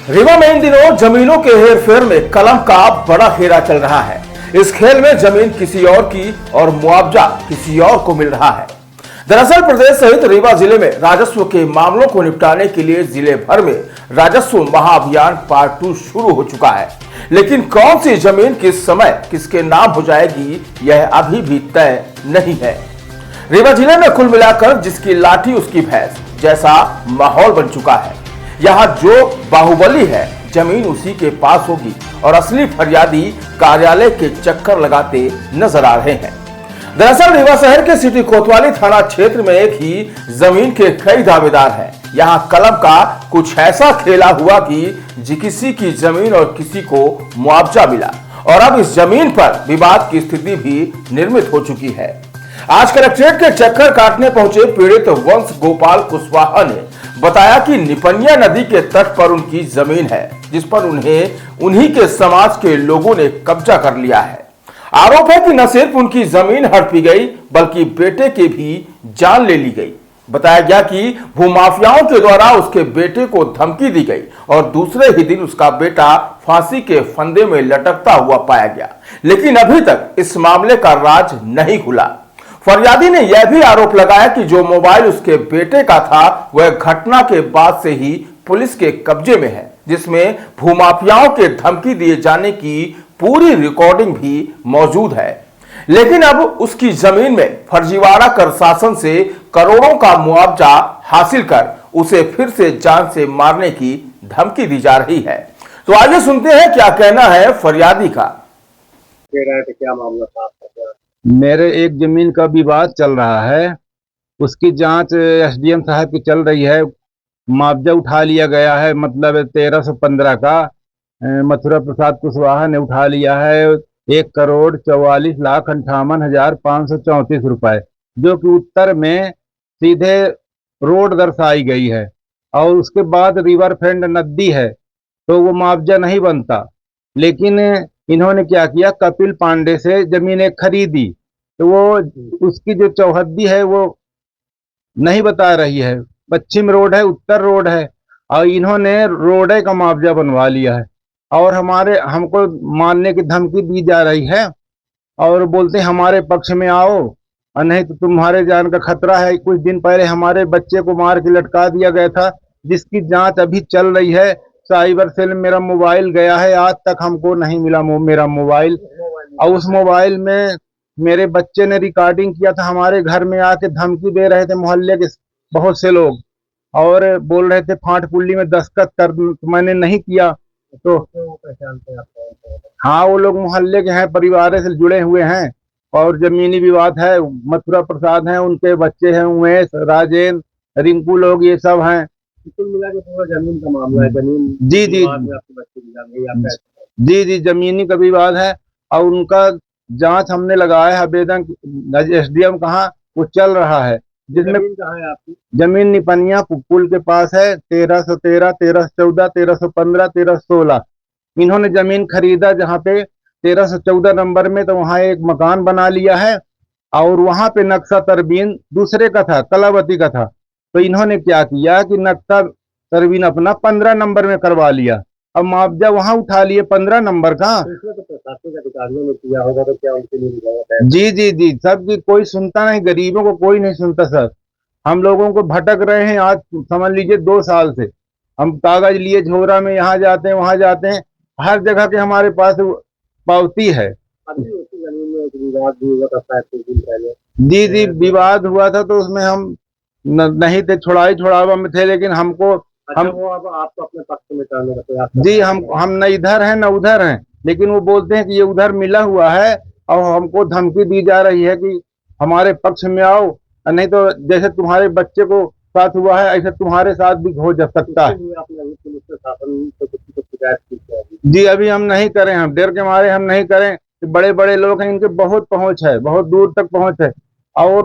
रीवा में इन दिनों जमीनों के हेरफेर में कलम का बड़ा खेला चल रहा है। इस खेल में जमीन किसी और की और मुआवजा किसी और को मिल रहा है। दरअसल प्रदेश सहित रीवा जिले में राजस्व के मामलों को निपटाने के लिए जिले भर में राजस्व महाअभियान पार्ट 2 शुरू हो चुका है, लेकिन कौन सी जमीन किस समय किसके नाम हो जाएगी यह अभी भी तय नहीं है। रीवा जिले में कुल मिलाकर जिसकी लाठी उसकी भैंस जैसा माहौल बन चुका है। यहाँ जो बाहुबली है जमीन उसी के पास होगी और असली फरियादी कार्यालय के चक्कर लगाते नजर आ रहे हैं। दरअसल रीवा शहर के सिटी कोतवाली थाना क्षेत्र में एक ही जमीन के कई दावेदार हैं। यहाँ कलम का कुछ ऐसा खेला हुआ कि किसी की जमीन और किसी को मुआवजा मिला और अब इस जमीन पर विवाद की स्थिति भी निर्मित हो चुकी है। आज कलेक्ट्रेट के चक्कर काटने पहुंचे पीड़ित वंश गोपाल कुशवाहा ने बताया कि निपनिया नदी के तट पर उनकी जमीन है, जिस पर उन्हीं के समाज के लोगों ने कब्जा कर लिया है। आरोप है कि न सिर्फ उनकी जमीन हड़पी गई बल्कि बेटे की भी जान ले ली गई। बताया गया कि भूमाफियाओं के द्वारा उसके बेटे को धमकी दी गई और दूसरे ही दिन उसका बेटा फांसी के फंदे में लटकता हुआ पाया गया, लेकिन अभी तक इस मामले का राज नहीं खुला। फरियादी ने यह भी आरोप लगाया कि जो मोबाइल उसके बेटे का था वह घटना के बाद से ही पुलिस के कब्जे में है, जिसमें भूमाफियाओं के धमकी दिए जाने की पूरी रिकॉर्डिंग भी मौजूद है। लेकिन अब उसकी जमीन में फर्जीवाड़ा कर शासन से करोड़ों का मुआवजा हासिल कर उसे फिर से जान से मारने की धमकी दी जा रही है। तो आइए सुनते हैं क्या कहना है फरियादी का। क्या मामला था? मेरे एक जमीन का विवाद चल रहा है, उसकी जांच एसडीएम साहब की चल रही है। मुआवजा उठा लिया गया है, मतलब 1315 का मथुरा प्रसाद कुशवाहा ने उठा लिया है 1,44,58,534 रुपए, जो कि उत्तर में सीधे रोड दर्शाई गई है और उसके बाद रिवर फ्रंट नदी है तो वो मुआवजा नहीं बनता। लेकिन इन्होंने क्या किया, कपिल पांडे से जमीनें खरीदी तो वो उसकी जो चौहद्दी है वो नहीं बता रही है, पश्चिम रोड है उत्तर रोड है और इन्होंने रोड का मुआवजा बनवा लिया है और हमको मारने की धमकी दी जा रही है और बोलते हैं हमारे पक्ष में आओ और नहीं तो तुम्हारे जान का खतरा है। कुछ दिन पहले हमारे बच्चे को मार के लटका दिया गया था, जिसकी जांच अभी चल रही है। साइबर सेल में मेरा मोबाइल गया है, आज तक हमको नहीं मिला मेरा मोबाइल, और उस मोबाइल में मेरे बच्चे ने रिकॉर्डिंग किया था। हमारे घर में आके धमकी दे रहे थे मोहल्ले के बहुत से लोग और बोल रहे थे फांट पुल्ली में दस्तखत कर, मैंने नहीं किया। तो हाँ, वो लोग मोहल्ले के हैं, परिवार से जुड़े हुए हैं और जमीनी विवाद है। मथुरा प्रसाद हैं, उनके बच्चे हैं उमेश, राजेंद्र, रिंकू लोग, ये सब हैं। कुल मिला के पूरा जमीन का मामला है। जमीन जी जी जमीनी का विवाद है और उनका जांच हमने लगाया है, आवेदन एसडीएम कहाँ वो चल रहा है। जिसमें कहाँ है आपकी जमीन? निपनिया पुल के पास है, 1313, 1314, 1315, 1316 इन्होंने जमीन खरीदा, जहाँ पे 1314 नंबर में तो वहाँ एक मकान बना लिया है और वहां पे नक्शा तरबीन दूसरे का था, कलावती का था। तो इन्होंने क्या किया कि नक्शा तरबीन अपना 15 नंबर में करवा लिया, अब मुआवजा वहां उठा लिए 15 नंबर का। तो प्रशासनिक अधिकारियों ने किया होगा तो क्या उनके लिए? जी सबकी कोई सुनता नहीं, गरीबों को कोई नहीं सुनता सर। हम लोगों को भटक रहे हैं, आज समझ लीजिए 2 साल से हम कागज लिए झोरा में यहाँ जाते हैं वहां जाते हैं, हर जगह के हमारे पास पावती है। अभी उसी जमीन में एक विवाद भी हुआ था कुछ दिन पहले। जी विवाद हुआ था तो उसमें हम नहीं थे, छुड़ावा में थे, लेकिन हमको हम वो अब आपको अपने पक्ष में करने का प्रयास जी हम न इधर हैं न उधर हैं, लेकिन वो बोलते हैं कि ये उधर मिला हुआ है और हमको धमकी दी जा रही है कि हमारे पक्ष में आओ, नहीं तो जैसे तुम्हारे बच्चे को साथ हुआ है ऐसे तुम्हारे साथ भी हो जा सकता है। आपने पुलिस प्रशासन से कुछ शिकायत की? जी अभी हम नहीं करें, हम डर के मारे हम नहीं करें। बड़े बड़े लोग हैं, इनके बहुत पहुंच है, बहुत दूर तक पहुंच है और